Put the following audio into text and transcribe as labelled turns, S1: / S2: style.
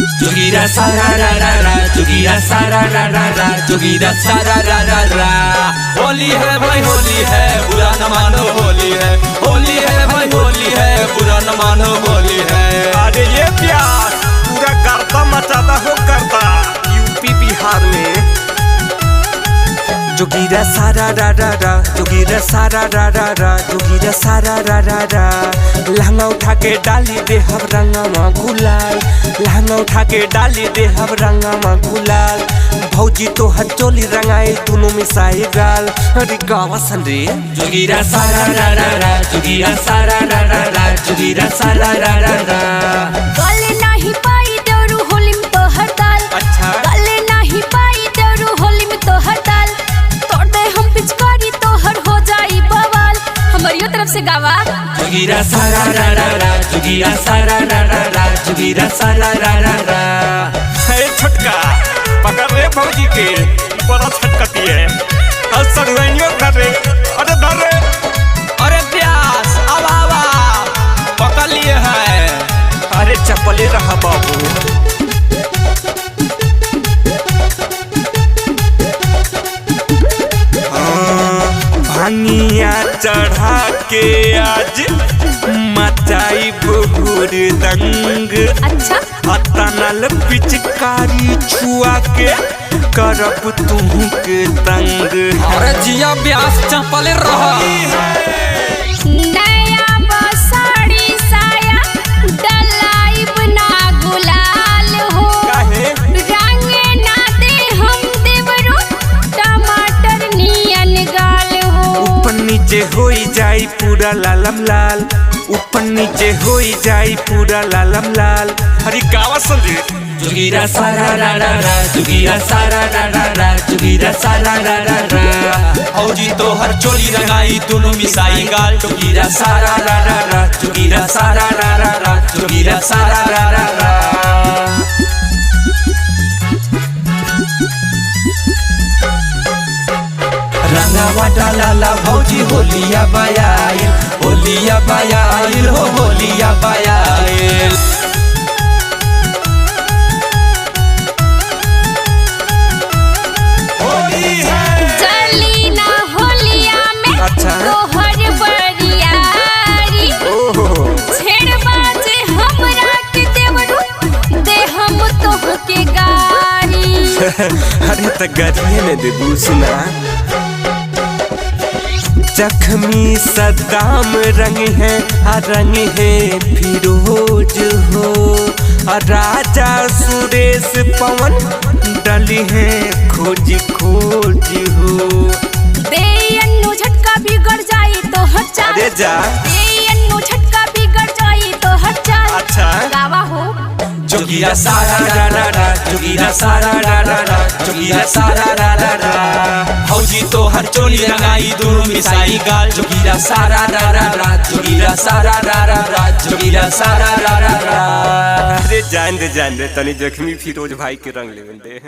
S1: जोगीरा सारा रा रा रा, जोगीरा सारा रा रा रा, जोगीरा सारा रा रा रा। होली है भाई होली है, बुरा न मानो होली है। होली है भाई होली है, बुरा न मानो होली है।
S2: अरे ये प्यार पूरा गर्दा मचाता हो गर्दा यूपी बिहार में।
S3: जोगीरा सारा रा रा रा, जोगीरा सारा रा रा रा, जोगीरा सारा रा रा रा। लहंगा उठा के डाली दे हम रंगवा गुलाल, लहंगा उठा के डाली दे हम रंगवा गुलाल। भौजी तो हर चोली रंगाई दोनों मिसाई गाल। अरे गावा सन रे।
S1: जोगीरा सारा रा रा रा, जोगीरा सारा रा रा रा, जोगीरा सारा रा रा रा।
S4: गले नहीं पाई देवरू होली में तो हड़ताल।
S3: अच्छा
S4: गले नहीं पाई देवरू होली में तो हड़ताल। तोड़ दे हम पिचकारी तो हर हो जाई बवाल। हमारी तरफ से गावा।
S1: जोगीरा सारा रा रा रा, जोगीरा सारा रा रा रा, जोगीरा सारा रा रा रा।
S2: अरे छटका पकड़ रे भौजी के, बड़ा छटकती है। सड़ुआइयों धर रे, अरे धर रे।
S1: अरे प्यास अब आवा पकड़ लिए है।
S3: अरे चप्पले रहा बाबू। भांगिया चढ़ा के आज मचाई बहुर दंग।
S4: अच्छा
S3: अतनल पिचकारी छुआ के करब तुहू के तंग।
S1: अरे जिया प्यास चप्पले रहा।
S4: नया बसाड़ी साया डलाई बना गुलाल हो।
S3: काहे?
S4: रंगे ना दे हम देवरो टमाटर नियन गाल हो।
S3: ऊपर नीचे होई जाई पूरा लालम लाल, ऊपर नीचे होई जाई पूरा लालम लाल। हरी गावा सन रे।
S1: जोगीरा सारा रा रा रा, जोगीरा सारा रा रा रा, जोगीरा सारा रा रा रा। फौजी तो हर चोली रंगाई दोनों मिसाई गाल। जोगीरा सारा रा रा रा, जोगीरा सारा रा रा रा, जोगीरा सारा रा रा रा। रंगावा डाला भौजी होलिया बायाइल, होलिया बायाइल हो होलिया बायाइल।
S4: चली ना होलिया में
S3: अच्छा।
S4: तोहर बरियारी। छेड़ बाजे हमरा के देवरू दे हम तोहके गारी।
S3: अरे त गरिए में देबू सुना। जख्मी सद्दाम रंग है रंग है फिरोज हो। राजा सुरेश पवन डली है खोज खोज हो।
S4: बेअन्नू झटका बिगड़ जाई तो हर चाल।
S3: अरे जा।
S4: बेअन्नू झटका बिगड़ जाई तो हर चाल।
S3: अच्छा।
S4: गावा हो।
S1: जोगीरा सारा रा रा रा, जोगीरा सारा रा रा रा, जोगीरा सारा रा रा रा। फौजी तो हर चोली रंगाई दोनों मिसाई गाल। जोगीरा सारा रा रा रा, जोगीरा सारा रा रा रा, जोगीरा सारा रा रा रा।
S3: अरे जान दे तनी जख्मी फिरोज भाई के रंग ले दे।